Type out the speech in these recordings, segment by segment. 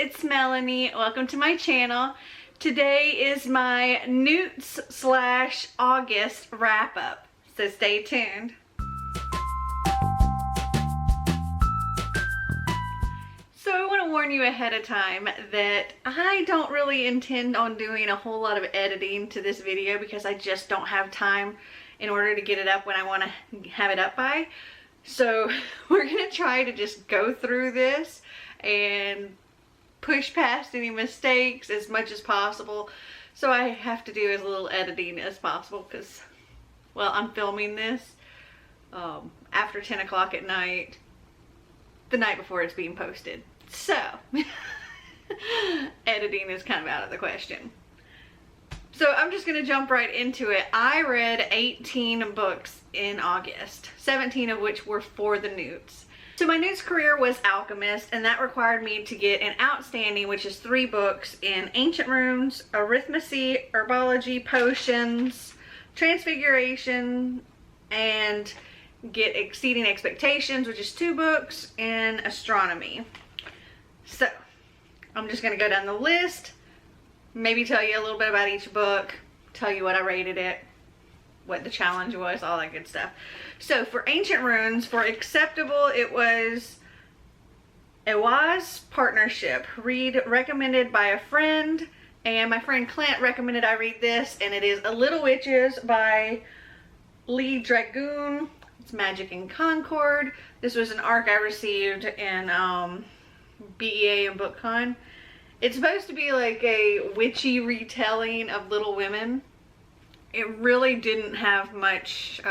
it's Melanie. Welcome to my channel. Today is my N.E.W.T.s / August wrap up, so stay tuned. So I want to warn you ahead of time that I don't really intend on doing a whole lot of editing to this video because I just don't have time in order to get it up when I want to have it up by. So we're going to try to just go through this and push past any mistakes as much as possible. So I have to do as little editing as possible because, well, I'm filming this after 10 o'clock at night, the night before it's being posted. So editing is kind of out of the question. So I'm just going to jump right into it. I read 18 books in August, 17 of which were for the N.E.W.T.s. So my N.E.W.T.s career was Alchemist, and that required me to get an outstanding, which is 3 books in Ancient Runes, Arithmancy, Herbology, Potions, Transfiguration, and get Exceeding Expectations, which is 2 books, and Astronomy. So I'm just going to go down the list. Maybe tell you a little bit about each book, tell you what I rated it, what the challenge was, all that good stuff. So for Ancient Runes, for acceptable, it was O.W.L.s Partnership. Read recommended by a friend, and my friend Clint recommended I read this, and it is A Little Witches by Lee Dragoon. It's Magic in Concord. This was an ARC I received in BEA and BookCon. It's supposed to be like a witchy retelling of Little Women. It really didn't have much,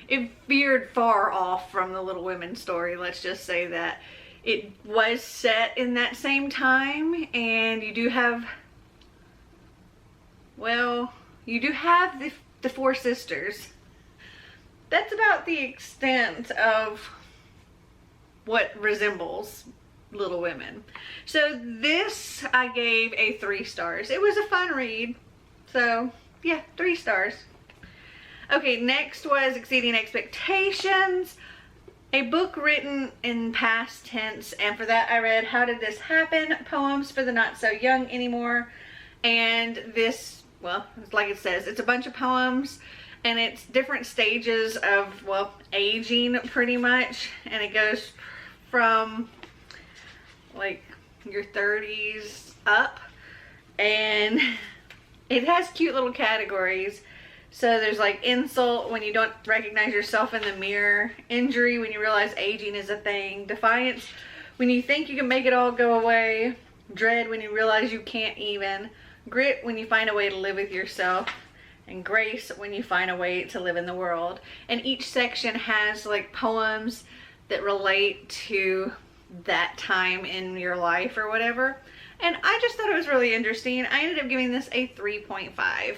it veered far off from the Little Women story, let's just say that. It was set in that same time, and you do have, well, you do have the 4 sisters. That's about the extent of what resembles Little Women. So this I gave a 3 stars. It was a fun read. So yeah, 3 stars. Okay, next was Exceeding Expectations, a book written in past tense, and for that I read How Did This Happen? Poems for the Not So Young Anymore. And this, well, like it says, it's a bunch of poems, and it's different stages of, well, aging pretty much, and it goes from like your 30s up, and it has cute little categories. So there's like insult when you don't recognize yourself in the mirror, injury when you realize aging is a thing, defiance when you think you can make it all go away, dread when you realize you can't even, grit when you find a way to live with yourself, and grace when you find a way to live in the world. And each section has like poems that relate to that time in your life or whatever, and I just thought it was really interesting. I ended up giving this a 3.5.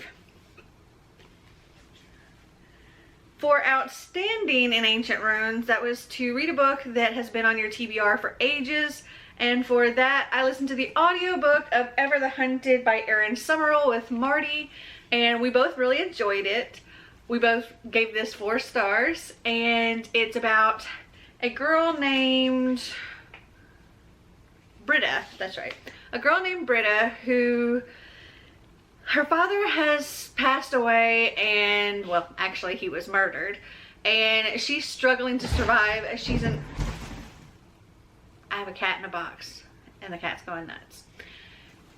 For outstanding in Ancient Runes, that was to read a book that has been on your TBR for ages, and for that I listened to the audiobook of Ever the Hunted by Erin Summerall with Marty, and we both really enjoyed it. We both gave this 4 stars, and it's about a girl named Britta, that's right. A girl named Britta who, her father has passed away, and, well, actually he was murdered, and she's struggling to survive. She's I have a cat in a box, and the cat's going nuts.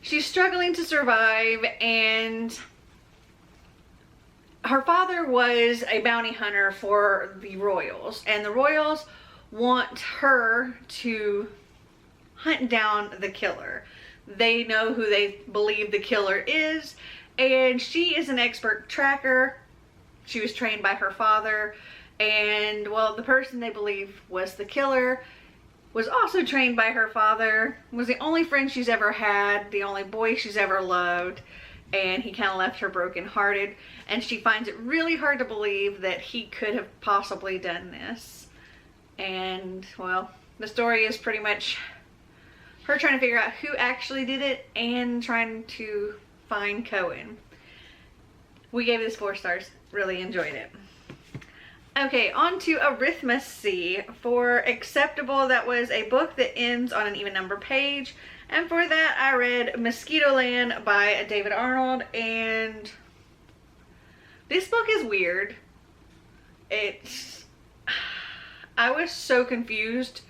She's struggling to survive, and her father was a bounty hunter for the royals, and the royals want her to hunt down the killer. They know who they believe the killer is, and she is an expert tracker. She was trained by her father, and, well, the person they believe was the killer was also trained by her father, was the only friend she's ever had, the only boy she's ever loved, and he kind of left her brokenhearted, and she finds it really hard to believe that he could have possibly done this. And, well, the story is pretty much her trying to figure out who actually did it and trying to find Cohen. We gave this 4 stars. Really enjoyed it. Okay, on to Arithmecy. For Acceptable, that was a book that ends on an even number page. And for that, I read Mosquitoland by David Arnold. And this book is weird. I was so confused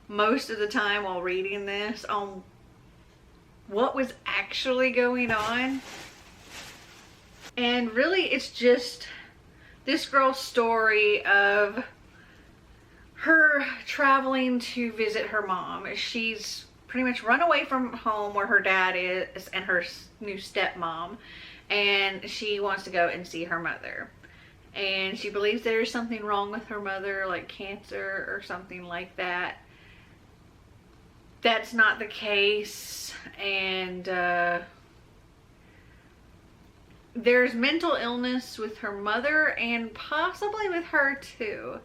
most of the time while reading this on what was actually going on. And really, it's just this girl's story of her traveling to visit her mom. She's pretty much run away from home where her dad is and her new stepmom, and she wants to go and see her mother. And she believes there's something wrong with her mother, like cancer or something like that. That's not the case, and there's mental illness with her mother and possibly with her too,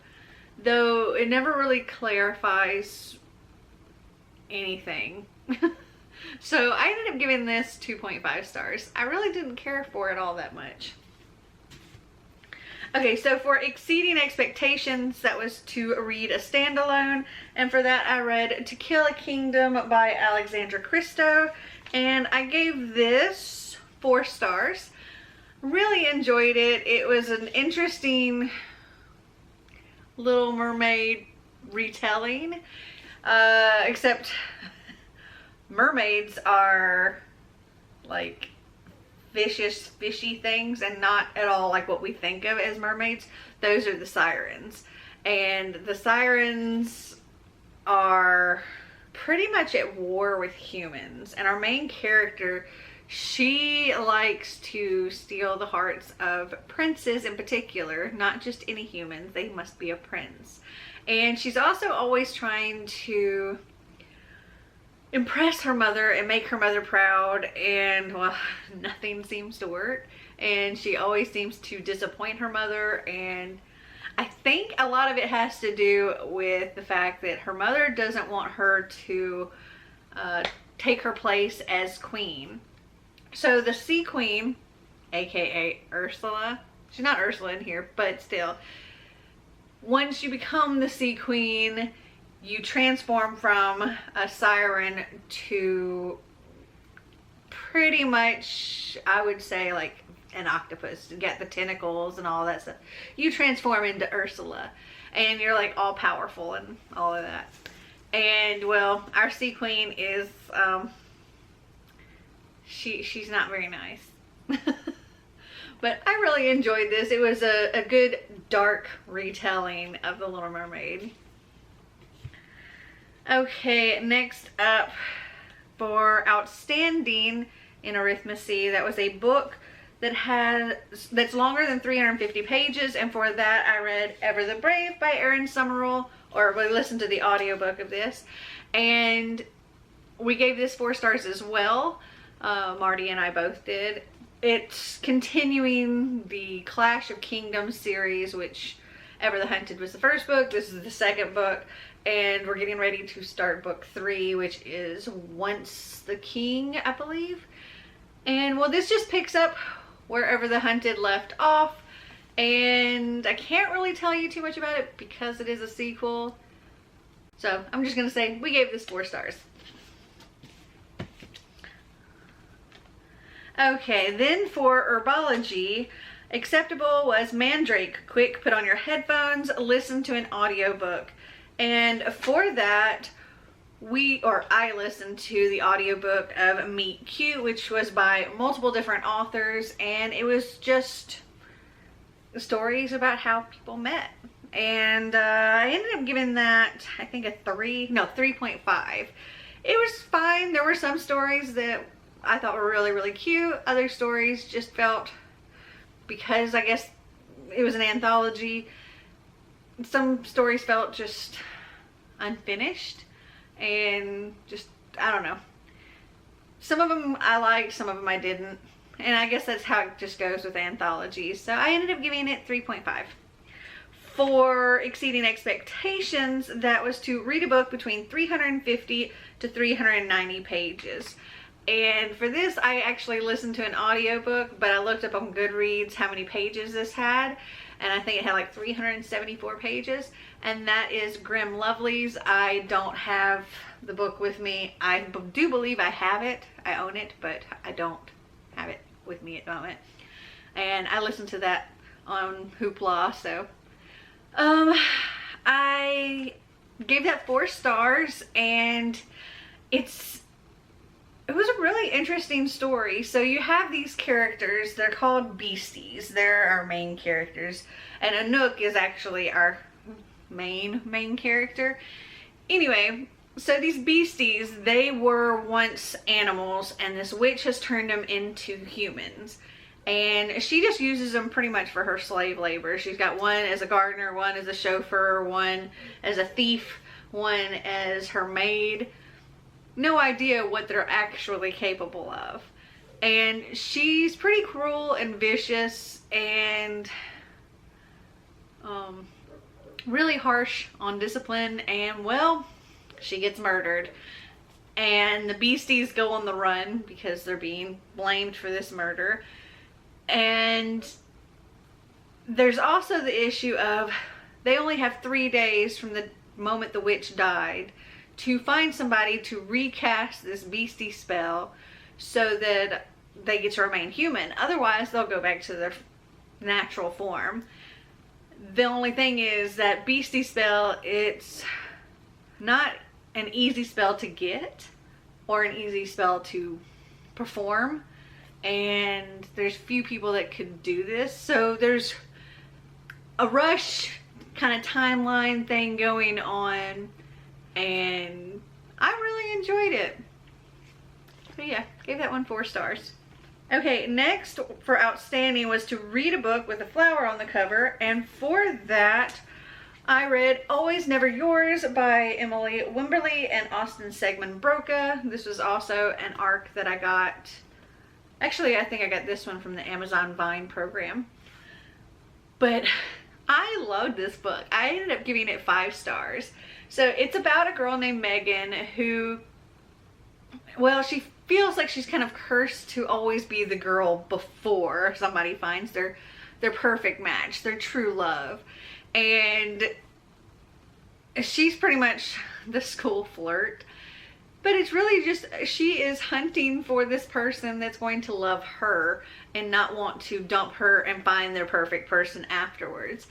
though it never really clarifies anything. So I ended up giving this 2.5 stars. I really didn't care for it all that much. Okay, so for Exceeding Expectations, that was to read a standalone, and for that I read To Kill a Kingdom by Alexandra Christo, and I gave this 4 stars. Really enjoyed it. It was an interesting Little Mermaid retelling, except mermaids are like vicious, fishy things and not at all like what we think of as mermaids. Those are the sirens, and the sirens are pretty much at war with humans, and our main character, she likes to steal the hearts of princes in particular, not just any humans. They must be a prince. And she's also always trying to impress her mother and make her mother proud, and well, nothing seems to work, and she always seems to disappoint her mother. And I think a lot of it has to do with the fact that her mother doesn't want her to take her place as queen. So the Sea Queen, aka Ursula, she's not Ursula in here, but still, once you become the Sea Queen, you transform from a siren to pretty much, I would say, like an octopus. You get the tentacles and all that stuff. You transform into Ursula, and you're like all powerful and all of that. And well, our Sea Queen is, she's not very nice. But I really enjoyed this. It was a good dark retelling of The Little Mermaid. Okay, next up for Outstanding in Arithmecy, that was a book that's longer than 350 pages, and for that I read Ever the Brave by Erin Summerall, or we listened to the audiobook of this, and we gave this 4 stars as well. Marty and I both did. It's continuing the Clash of Kingdoms series, which Ever the Hunted was the first book. This is the second book, and we're getting ready to start book 3, which is Once the King, I believe. And well, this just picks up wherever the Hunted left off, and I can't really tell you too much about it because it is a sequel. So I'm just gonna say we gave this 4 stars. Okay, then for Herbology, Acceptable was Mandrake. Quick, put on your headphones, listen to an audiobook. And for that, I listened to the audiobook of Meet Cute, which was by multiple different authors, and it was just stories about how people met. And I ended up giving that, I think, a 3.5. It was fine. There were some stories that I thought were really, really cute. Other stories just felt, because I guess it was an anthology, some stories felt just unfinished and just, I don't know. Some of them I liked, some of them I didn't. And I guess that's how it just goes with anthologies. So I ended up giving it 3.5. For Exceeding Expectations, that was to read a book between 350 to 390 pages. And for this, I actually listened to an audiobook, but I looked up on Goodreads how many pages this had, and I think it had like 374 pages, and that is Grim Lovelies. I don't have the book with me. I do believe I have it. I own it, but I don't have it with me at the moment. And I listened to that on Hoopla, so I gave that 4 stars, and it was a really interesting story. So you have these characters, they're called Beasties. They're our main characters, and Anouk is actually our main character. Anyway, so these Beasties, they were once animals, and this witch has turned them into humans. And she just uses them pretty much for her slave labor. She's got one as a gardener, one as a chauffeur, one as a thief, one as her maid. No idea what they're actually capable of. And she's pretty cruel and vicious, and really harsh on discipline, and well, she gets murdered. And the Beasties go on the run because they're being blamed for this murder. And there's also the issue of they only have 3 days from the moment the witch died to find somebody to recast this beastie spell so that they get to remain human. Otherwise, they'll go back to their natural form. The only thing is that beastie spell, it's not an easy spell to get or an easy spell to perform. And there's few people that could do this. So there's a rush kind of timeline thing going on, and I really enjoyed it. So yeah, gave that one 4 stars. Okay, next for outstanding was to read a book with a flower on the cover, and for that I read Always Never Yours by Emily Wimberly and Austin Segman Broca. This was also an ARC that I got. Actually, I think I got this one from the Amazon Vine program. But I loved this book. I ended up giving it 5 stars. So it's about a girl named Megan who, well, she feels like she's kind of cursed to always be the girl before somebody finds their perfect match, their true love. And she's pretty much the school flirt. But it's really just, she is hunting for this person that's going to love her and not want to dump her and find their perfect person afterwards.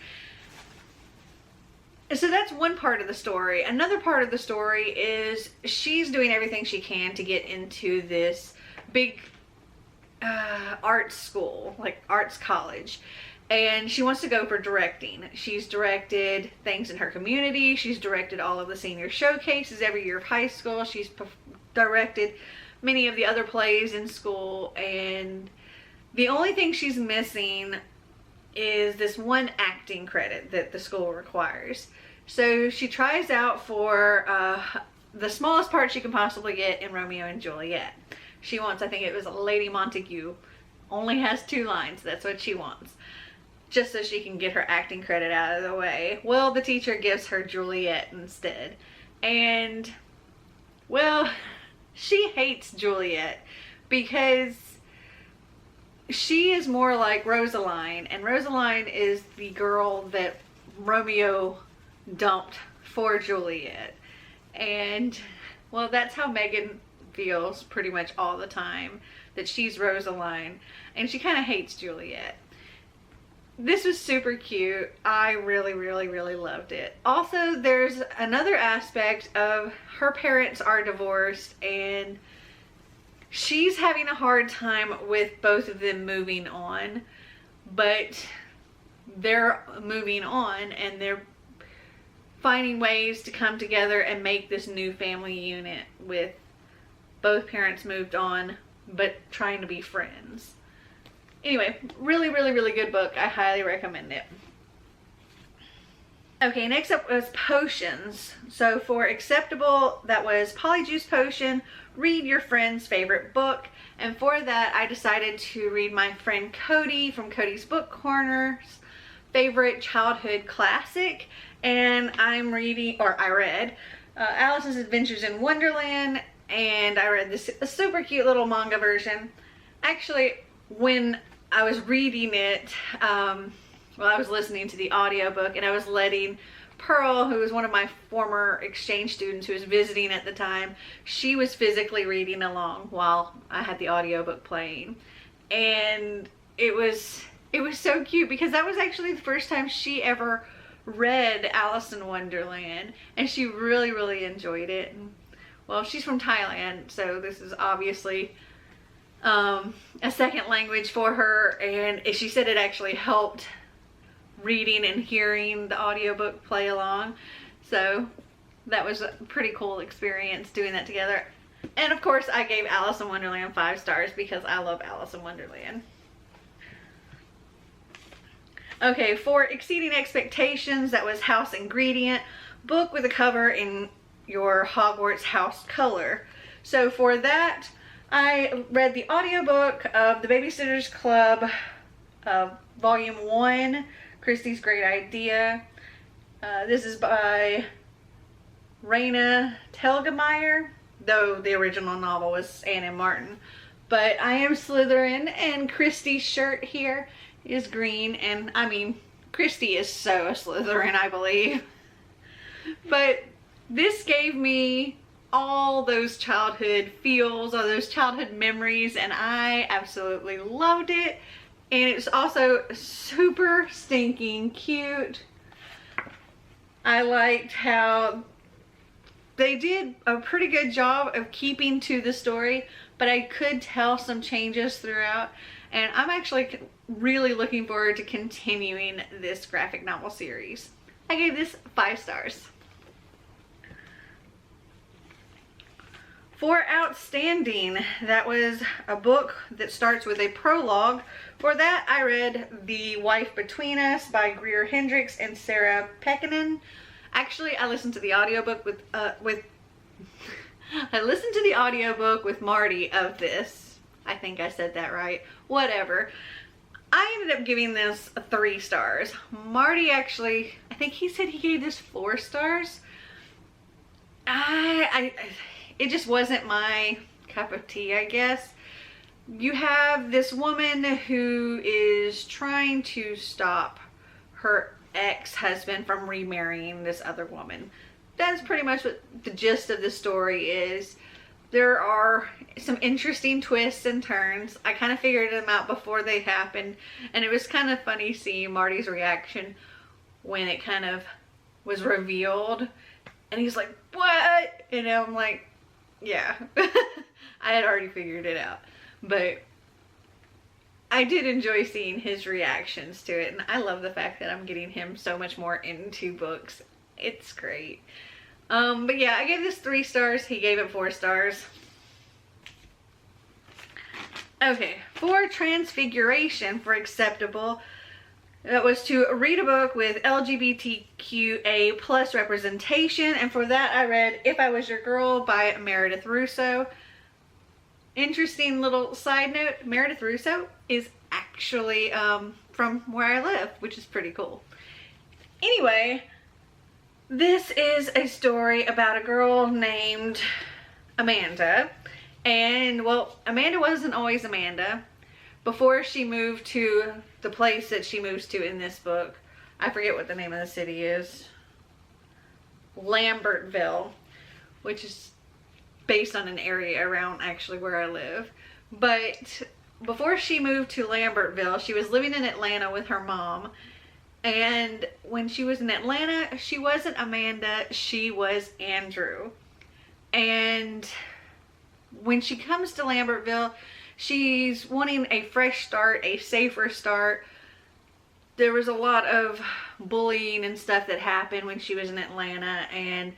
So that's one part of the story. Another part of the story is she's doing everything she can to get into this big art school, like arts college. And she wants to go for directing. She's directed things in her community. She's directed all of the senior showcases every year of high school. She's directed many of the other plays in school. And the only thing she's missing is this one acting credit that the school requires. So she tries out for the smallest part she can possibly get in Romeo and Juliet. She wants, I think it was Lady Montague. Only has 2 lines. That's what she wants, just so she can get her acting credit out of the way. Well, the teacher gives her Juliet instead. And, well, she hates Juliet because she is more like Rosaline, and Rosaline is the girl that Romeo dumped for Juliet. And, well, that's how Megan feels pretty much all the time, that she's Rosaline, and she kind of hates Juliet. This was super cute. I really loved it. Also, there's another aspect of her parents are divorced, and she's having a hard time with both of them moving on, but they're moving on and they're finding ways to come together and make this new family unit with both parents moved on but trying to be friends. Anyway, really good book. I highly recommend it. Okay, next up was potions. So for acceptable, that was Polyjuice Potion, read your friend's favorite book. And for that, I decided to read my friend Cody from Cody's Book Corner's favorite childhood classic. And I read Alice's Adventures in Wonderland, and I read this super cute little manga version. Actually, when I was reading it, well, I was listening to the audiobook, and I was letting Pearl, who was one of my former exchange students who was visiting at the time, she was physically reading along while I had the audiobook playing. And it was so cute because that was actually the first time she ever read Alice in Wonderland, and she really, really enjoyed it. And, well, she's from Thailand, so this is obviously a second language for her, and she said it actually helped reading and hearing the audiobook play along. So that was a pretty cool experience doing that together. And of course I gave Alice in Wonderland 5 stars because I love Alice in Wonderland. Okay, for Exceeding Expectations, that was House Ingredient, book with a cover in your Hogwarts house color. So for that, I read the audiobook of The Babysitter's Club, Volume 1, Christie's Great Idea. This is by Raina Telgemeier, though the original novel was Anne Martin. But I am Slytherin, and Christie's shirt here is green, and I mean, Christie is so a Slytherin, I believe. But this gave me all those childhood feels, all those childhood memories, and I absolutely loved it. And it's also super stinking cute. I liked how they did a pretty good job of keeping to the story, but I could tell some changes throughout. And I'm actually really looking forward to continuing this graphic novel series. I gave this 5 stars. For Outstanding, that was a book that starts with a prologue. For that, I read The Wife Between Us by Greer Hendricks and Sarah Pekkanen. Actually, I listened to the audiobook with Marty of this. I think I said that right. Whatever. I ended up giving this 3 stars. Marty actually, I think he said he gave this 4 stars. It just wasn't my cup of tea, I guess. You have this woman who is trying to stop her ex-husband from remarrying this other woman. That's pretty much what the gist of the story is. There are some interesting twists and turns. I kind of figured them out before they happened, and it was kind of funny seeing Marty's reaction when it kind of was revealed. And he's like, what? And I'm like, yeah. I had already figured it out. But I did enjoy seeing his reactions to it, and I love the fact that I'm getting him so much more into books. It's great. But yeah, I gave this 3 stars. He gave it 4 stars. Okay, for Transfiguration, for acceptable, that was to read a book with LGBTQA plus representation, and for that I read If I Was Your Girl by Meredith Russo. Interesting little side note, Meredith Russo is actually from where I live, which is pretty cool. Anyway, this is a story about a girl named Amanda, and well, Amanda wasn't always Amanda. Before she moved to the place that she moves to in this book, I forget what the name of the city is, Lambertville, which is based on an area around actually where I live. But before she moved to Lambertville, she was living in Atlanta with her mom. And when she was in Atlanta, she wasn't Amanda, she was Andrew. And when she comes to Lambertville, she's wanting a fresh start, a safer start. There was a lot of bullying and stuff that happened when she was in Atlanta, and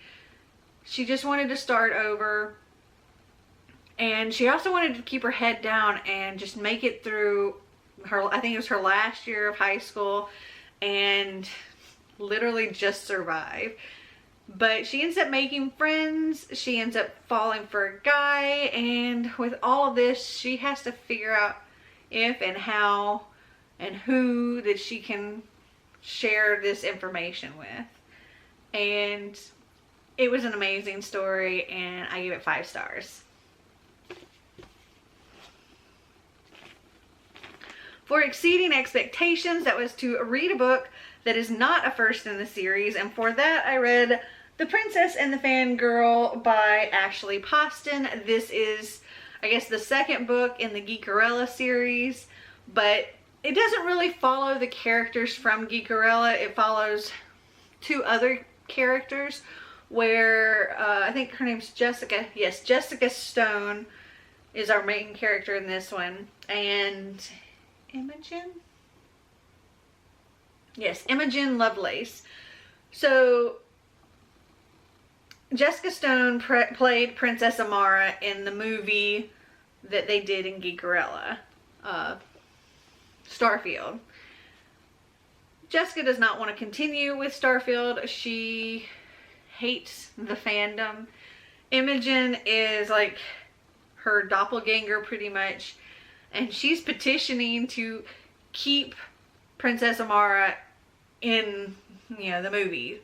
she just wanted to start over. And she also wanted to keep her head down and just make it through her, I think it was her last year of high school, and literally just survive. But she ends up making friends, she ends up falling for a guy, and with all of this, she has to figure out if and how and who that she can share this information with. And it was an amazing story, and I give it 5 stars. For Exceeding Expectations, that was to read a book that is not a first in the series, and for that I read The Princess and the Fangirl by Ashley Poston. This is, I guess, the second book in the Geekerella series, but it doesn't really follow the characters from Geekerella. It follows two other characters where I think her name's Jessica. Yes, Jessica Stone is our main character in this one, and Imogen? Yes, Imogen Lovelace. So Jessica Stone played Princess Amara in the movie that they did in Geekerella, Starfield. Jessica does not want to continue with Starfield. She hates the fandom. Imogen is like her doppelganger pretty much, and she's petitioning to keep Princess Amara in, you know, the movie.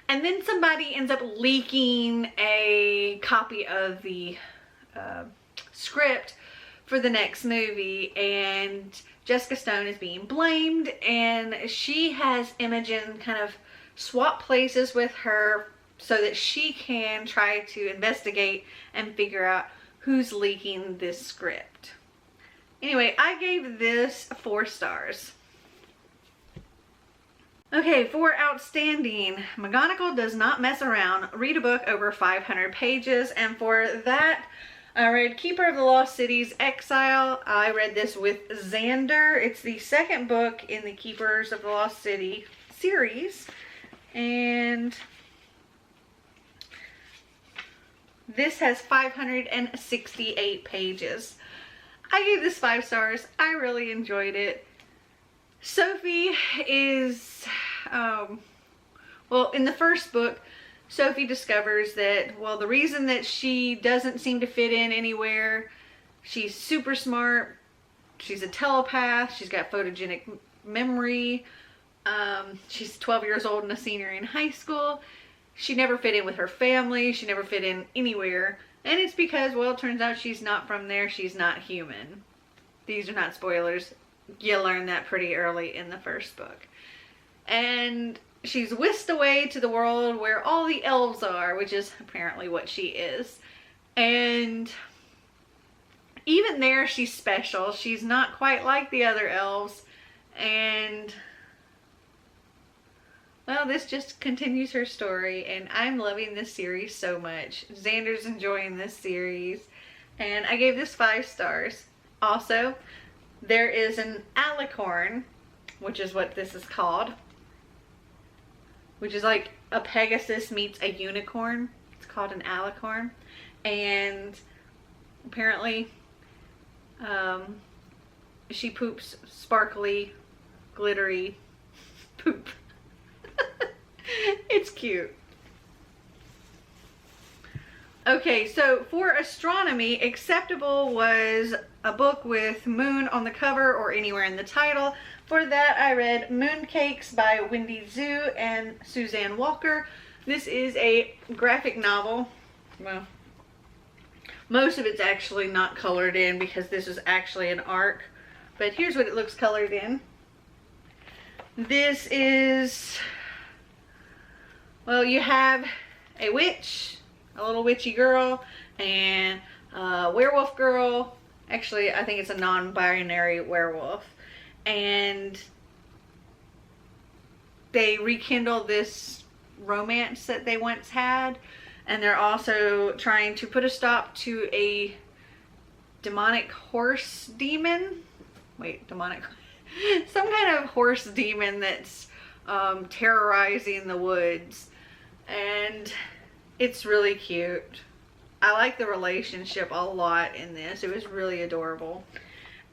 And then somebody ends up leaking a copy of the script for the next movie, and Jessica Stone is being blamed, and she has Imogen kind of swap places with her so that she can try to investigate and figure out who's leaking this script. Anyway, I gave this 4 stars. Okay, for Outstanding, McGonagall Does Not Mess Around. Read a book over 500 pages, and for that I read Keeper of the Lost Cities, Exile. I read this with Xander. It's the second book in the Keepers of the Lost City series, and this has 568 pages. I gave this 5 stars. I really enjoyed it. Sophie is, well, in the first book, Sophie discovers that, well, the reason that she doesn't seem to fit in anywhere, she's super smart, she's a telepath, she's got photogenic memory, she's 12 years old and a senior in high school. She never fit in with her family, she never fit in anywhere, and it's because, well, it turns out she's not from there, she's not human. These are not spoilers. You learn that pretty early in the first book. And she's whisked away to the world where all the elves are, which is apparently what she is. And even there, she's special. She's not quite like the other elves. And, well, this just continues her story. And I'm loving this series so much. Xander's enjoying this series. And I gave this 5 stars. Also, there is an alicorn, which is what this is called, which is like a Pegasus meets a unicorn. It's called an alicorn, and apparently she poops sparkly, glittery poop. It's cute. Okay, so for astronomy, acceptable was a book with moon on the cover or anywhere in the title. For that, I read Mooncakes by Wendy Zhu and Suzanne Walker. This is a graphic novel. Well, most of it's actually not colored in because this is actually an arc. But here's what it looks colored in. This is, well, you have a witch, a little witchy girl, and a werewolf girl. Actually, I think it's a non-binary werewolf. And they rekindle this romance that they once had. And they're also trying to put a stop to a demonic horse demon. Wait, demonic. Some kind of horse demon that's terrorizing the woods. And it's really cute. I like the relationship a lot in this. It was really adorable.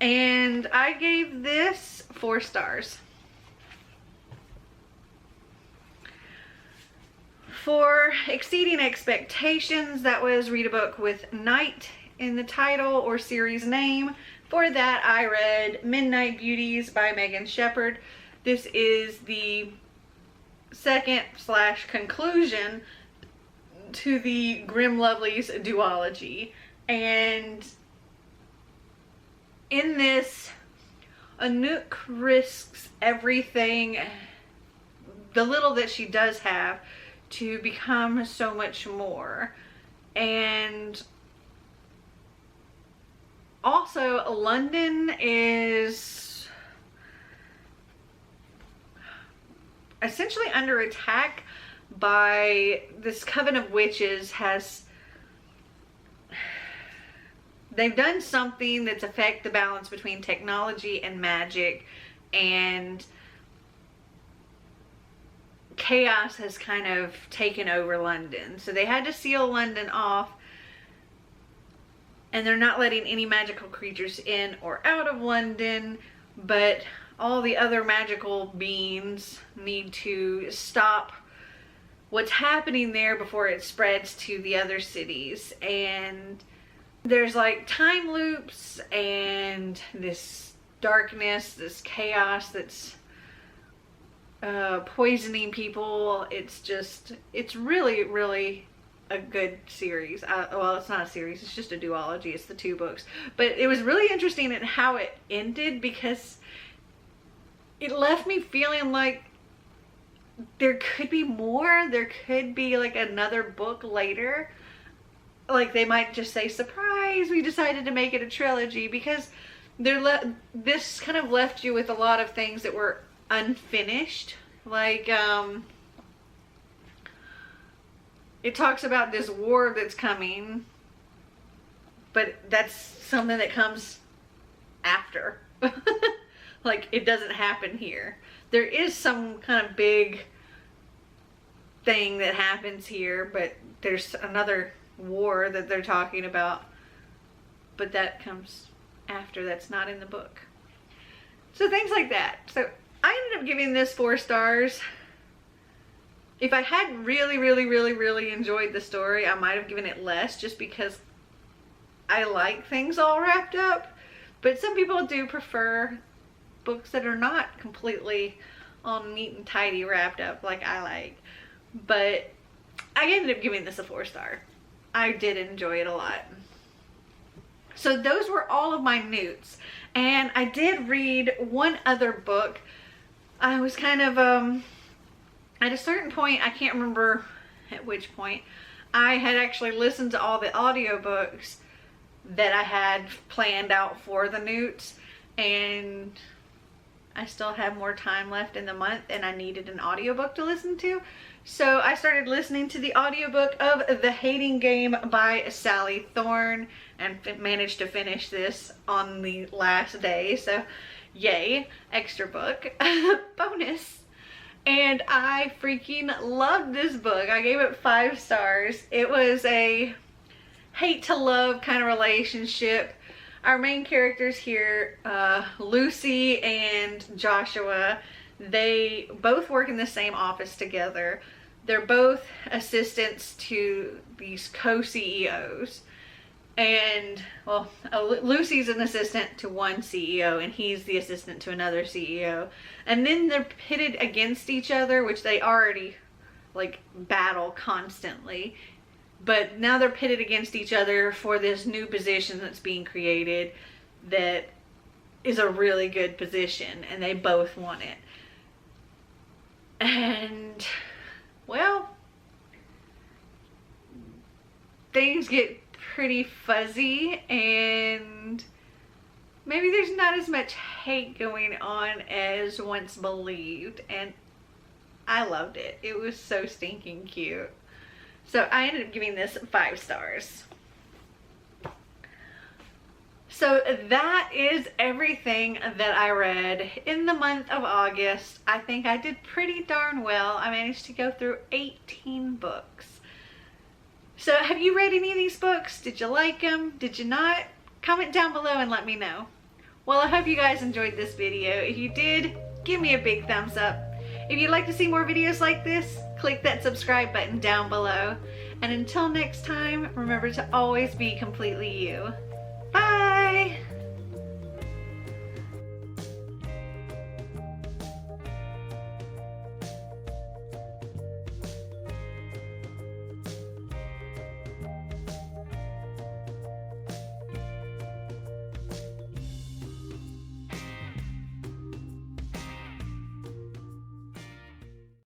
And I gave this 4 stars. For Exceeding Expectations, that was read a book with night in the title or series name. For that, I read Midnight Beauties by Megan Shepherd. This is the second / conclusion to the Grim Lovelies duology. And in this, N.E.W.T.s risks everything, the little that she does have, to become so much more. And also, London is essentially under attack by this coven of witches. They've done something that's affect the balance between technology and magic, and chaos has kind of taken over London. So they had to seal London off, and they're not letting any magical creatures in or out of London, but all the other magical beings need to stop what's happening there before it spreads to the other cities. And there's like time loops and this darkness, this chaos that's poisoning people. It's really, really a good series. Well, it's not a series, it's just a duology. It's the 2 books. But it was really interesting in how it ended, because it left me feeling like there could be more. There could be like another book later. Like they might just say, surprise, we decided to make it a trilogy, because this kind of left you with a lot of things that were unfinished. Like it talks about this war that's coming, but that's something that comes after. Like it doesn't happen here. There is some kind of big thing that happens here, but there's another war that they're talking about, but that comes after. That's not in the book. So things like that. So I ended up giving this 4 stars. If I had really enjoyed the story, I might have given it less, just because I like things all wrapped up. But some people do prefer books that are not completely all neat and tidy wrapped up like I like. But I ended up giving this a 4 star. I did enjoy it a lot. So those were all of my N.E.W.T.s. And I did read one other book. I was kind of, at a certain point, I can't remember at which point, I had actually listened to all the audiobooks that I had planned out for the N.E.W.T.s. And I still have more time left in the month, and I needed an audiobook to listen to. So I started listening to the audiobook of The Hating Game by Sally Thorne, and managed to finish this on the last day. So yay, extra book, bonus. And I freaking loved this book. I gave it 5 stars. It was a hate to love kind of relationship. Our main characters here, Lucy and Joshua, they both work in the same office together. They're both assistants to these co-CEOs. And, well, Lucy's an assistant to one CEO, and he's the assistant to another CEO. And then they're pitted against each other, which they already, like, battle constantly. But now they're pitted against each other for this new position that's being created that is a really good position, and they both want it. And, well, things get pretty fuzzy, and maybe there's not as much hate going on as once believed, and I loved it. It was so stinking cute. So I ended up giving this 5 stars. So that is everything that I read in the month of August. I think I did pretty darn well. I managed to go through 18 books. So have you read any of these books? Did you like them? Did you not? Comment down below and let me know. Well, I hope you guys enjoyed this video. If you did, give me a big thumbs up. If you'd like to see more videos like this, click that subscribe button down below. And until next time, remember to always be completely you. Bye!